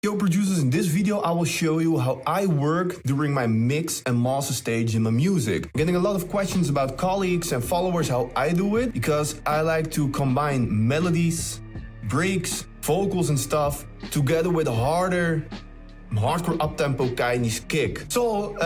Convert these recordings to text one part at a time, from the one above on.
Yo producers, in this video I will show you how I work during my mix and master stage in my music. I'm getting a lot of questions about colleagues and followers how I do it, because I like to combine melodies, breaks, vocals and stuff together with a hardcore up-tempo Chinese kick. So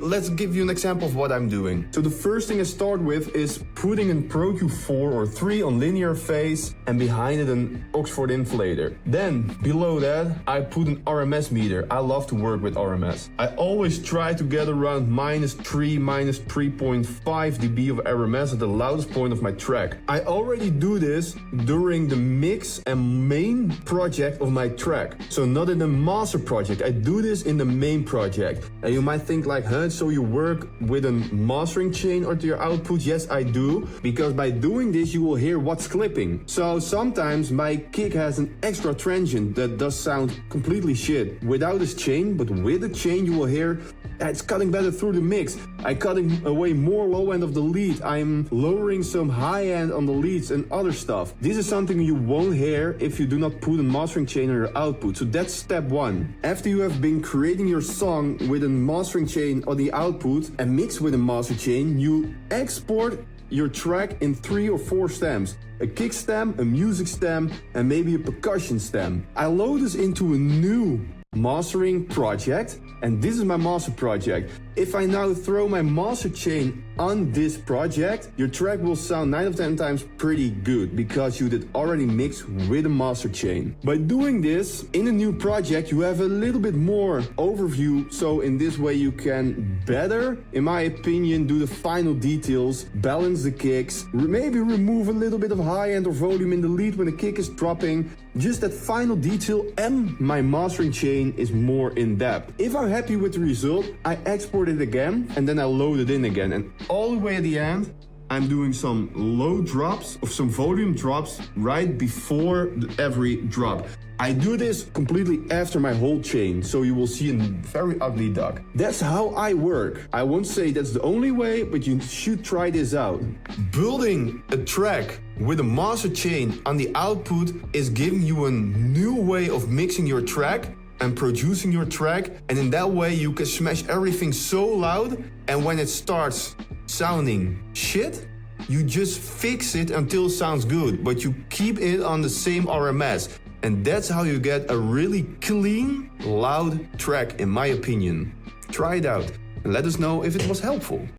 let's give you an example of what I'm doing. So the first thing I start with is putting in Pro Q4 or 3 on linear phase and behind it an Oxford inflator. Then below that I put an RMS meter. I love to work with RMS. I always try to get around -3, -3.5 dB of RMS at the loudest point of my track. I already do this during the mix and main project of my track. So not in the master project. I do this in the main project. And you might think like, huh, so you work with a mastering chain onto your output? Yes, I do, because by doing this you will hear what's clipping. So sometimes my kick has an extra transient that does sound completely shit without this chain, but with the chain you will hear it's cutting better through the mix. I'm cutting away more low end of the lead. I'm lowering some high end on the leads and other stuff. This is something you won't hear if you do not put a mastering chain on your output. So that's step 1. After you have been creating your song with a mastering chain on the output and mix with a master chain, you export your track in 3 or 4 stems. A kick stem, a music stem, and maybe a percussion stem. I load this into a new mastering project, and this is my master project. If I now throw my master chain on this project, your track will sound 9 of 10 times pretty good, because you did already mix with a master chain. By doing this in a new project, you have a little bit more overview, so in this way you can better, in my opinion, do the final details, balance the kicks, maybe remove a little bit of high end or volume in the lead when the kick is dropping. Just that final detail, and my mastering chain is more in depth. If I'm happy with the result, I export it again and then I load it in again. And all the way at the end, I'm doing some low drops of some volume drops right before every drop. I do this completely after my whole chain, so you will see a very ugly duck. That's how I work. I won't say that's the only way, but you should try this out. Building a track with a master chain on the output is giving you a new way of mixing your track and producing your track, and in that way you can smash everything so loud, and when it starts sounding shit, you just fix it until it sounds good, but you keep it on the same RMS. And that's how you get a really clean, loud track, in my opinion. Try it out and let us know if it was helpful.